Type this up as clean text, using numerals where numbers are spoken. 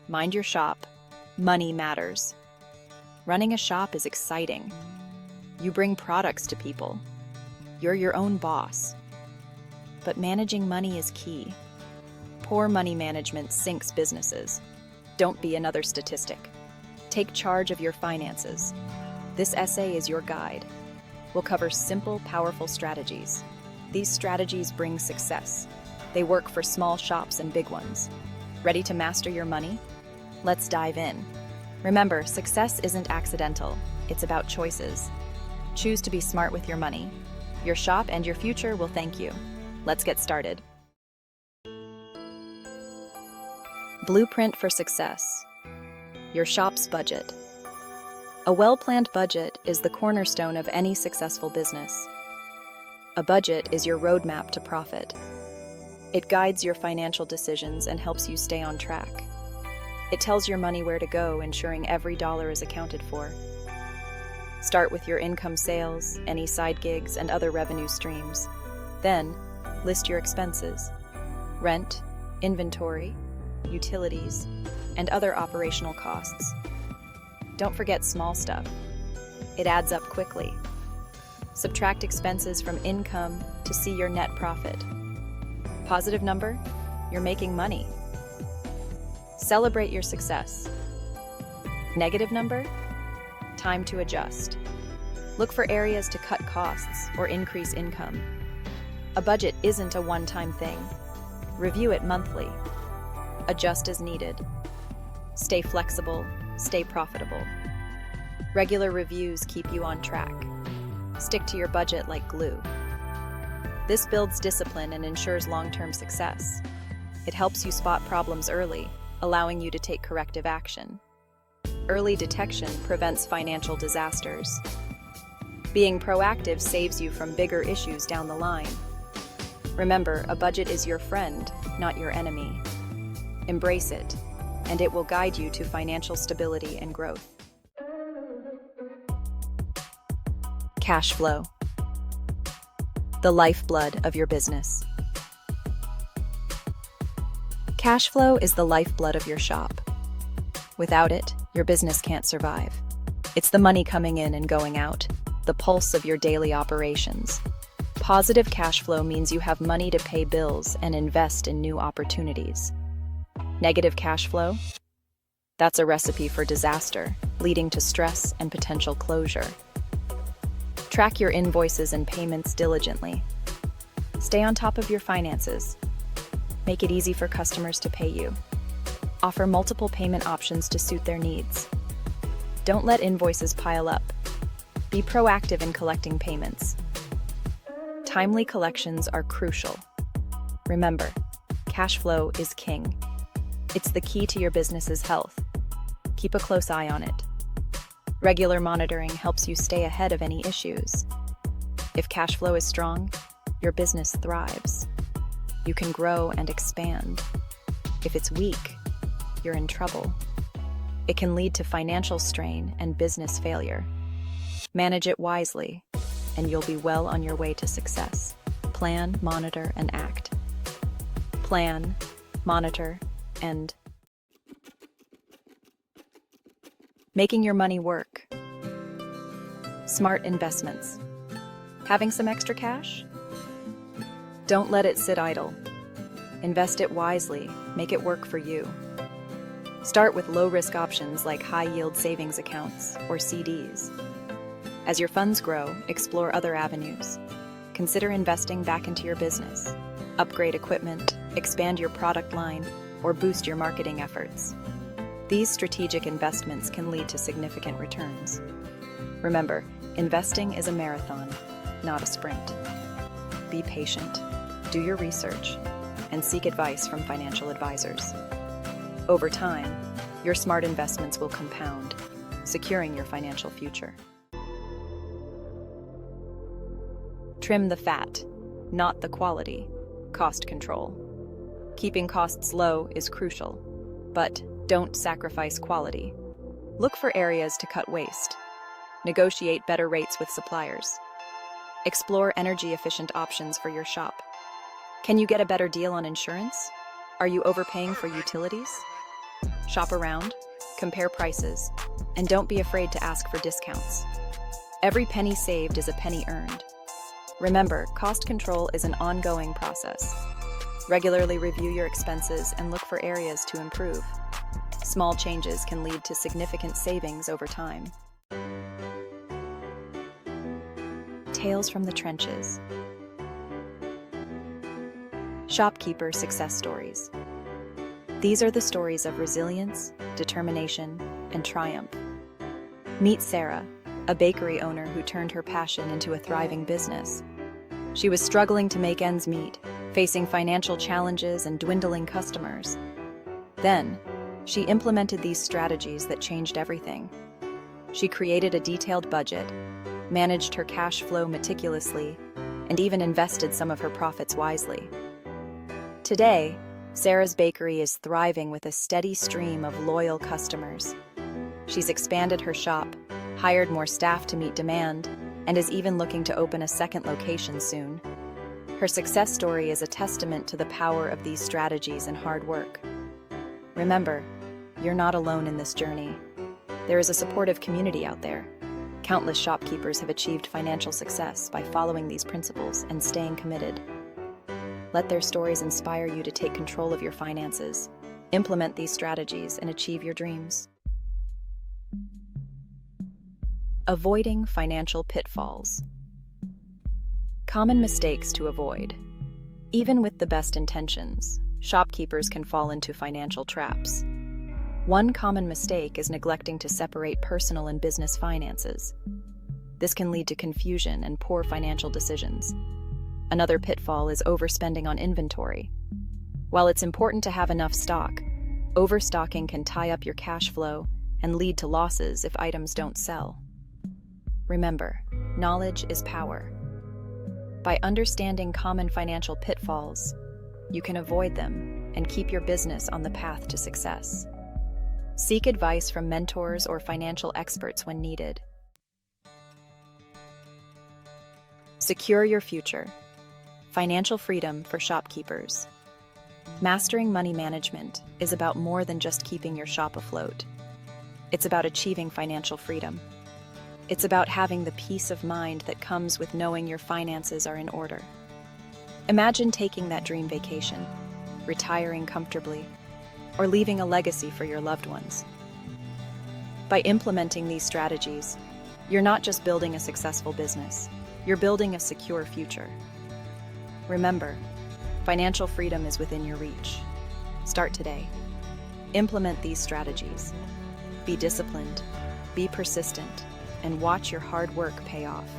mind your shop. Money matters. Running a shop is exciting. You bring products to people. You're your own boss. But managing money is key. Poor money management sinks businesses. Don't be another statistic. Take charge of your finances. This essay is your guide. We'll cover simple, powerful strategies. These strategies bring success. They work for small shops and big ones. Ready to master your money? Let's dive in. Remember, success isn't accidental. It's about choices. Choose to be smart with your money. Your shop and your future will thank you. Let's get started. Blueprint for success. Your shop's budget. A well-planned budget is the cornerstone of any successful business. A budget is your roadmap to profit. It guides your financial decisions and helps you stay on track. It tells your money where to go, ensuring every dollar is accounted for. Start with your income, sales, any side gigs, and other revenue streams. Then, list your expenses: rent, inventory, utilities, and other operational costs. Don't forget small stuff. It adds up quickly. Subtract expenses from income to see your net profit. Positive number? You're making money. Celebrate your success. Negative number? Time to adjust. Look for areas to cut costs or increase income. A budget isn't a one-time thing. Review it monthly. Adjust as needed. Stay flexible, stay profitable. Regular reviews keep you on track. Stick to your budget like glue. This builds discipline and ensures long-term success. It helps you spot problems early, allowing you to take corrective action. Early detection prevents financial disasters. Being proactive saves you from bigger issues down the line. Remember, a budget is your friend, not your enemy. Embrace it, and it will guide you to financial stability and growth. Cash flow. The lifeblood of your business. Cash flow is the lifeblood of your shop. Without it, your business can't survive. It's the money coming in and going out, the pulse of your daily operations. Positive cash flow means you have money to pay bills and invest in new opportunities. Negative cash flow? That's a recipe for disaster, leading to stress and potential closure. Track your invoices and payments diligently. Stay on top of your finances. Make it easy for customers to pay you. Offer multiple payment options to suit their needs. Don't let invoices pile up. Be proactive in collecting payments. Timely collections are crucial. Remember, cash flow is king. It's the key to your business's health. Keep a close eye on it. Regular monitoring helps you stay ahead of any issues. If cash flow is strong, your business thrives. You can grow and expand. If it's weak, you're in trouble. It can lead to financial strain and business failure. Manage it wisely, and you'll be well on your way to success. Plan, monitor, and act. Plan, monitor, and making your money work. Smart investments. Having some extra cash? Don't let it sit idle. Invest it wisely, make it work for you. Start with low-risk options like high-yield savings accounts or CDs. As your funds grow, explore other avenues. Consider investing back into your business. Upgrade equipment, expand your product line, or boost your marketing efforts. These strategic investments can lead to significant returns. Remember, investing is a marathon, not a sprint. Be patient, do your research, and seek advice from financial advisors. Over time, your smart investments will compound, securing your financial future. Trim the fat, not the quality. Cost control. Keeping costs low is crucial, but don't sacrifice quality. Look for areas to cut waste. Negotiate better rates with suppliers. Explore energy-efficient options for your shop. Can you get a better deal on insurance? Are you overpaying for utilities? Shop around, compare prices, and don't be afraid to ask for discounts. Every penny saved is a penny earned. Remember, cost control is an ongoing process. Regularly review your expenses and look for areas to improve. Small changes can lead to significant savings over time. Tales from the trenches. Shopkeeper success stories. These are the stories of resilience, determination, and triumph. Meet Sarah, a bakery owner who turned her passion into a thriving business. She was struggling to make ends meet, facing financial challenges and dwindling customers. Then, she implemented these strategies that changed everything. She created a detailed budget, managed her cash flow meticulously, and even invested some of her profits wisely. Today, Sarah's bakery is thriving with a steady stream of loyal customers. She's expanded her shop, hired more staff to meet demand, and is even looking to open a second location soon. Her success story is a testament to the power of these strategies and hard work. Remember, you're not alone in this journey. There is a supportive community out there. Countless shopkeepers have achieved financial success by following these principles and staying committed. Let their stories inspire you to take control of your finances, implement these strategies, and achieve your dreams. Avoiding financial pitfalls. Common mistakes to avoid. Even with the best intentions, shopkeepers can fall into financial traps. One common mistake is neglecting to separate personal and business finances. This can lead to confusion and poor financial decisions. Another pitfall is overspending on inventory. While it's important to have enough stock, overstocking can tie up your cash flow and lead to losses if items don't sell. Remember, knowledge is power. By understanding common financial pitfalls, you can avoid them and keep your business on the path to success. Seek advice from mentors or financial experts when needed. Secure your future. Financial freedom for shopkeepers. Mastering money management is about more than just keeping your shop afloat. It's about achieving financial freedom. It's about having the peace of mind that comes with knowing your finances are in order. Imagine taking that dream vacation, retiring comfortably, or leaving a legacy for your loved ones. By implementing these strategies, you're not just building a successful business, you're building a secure future. Remember, financial freedom is within your reach. Start today. Implement these strategies. Be disciplined, be persistent, and watch your hard work pay off.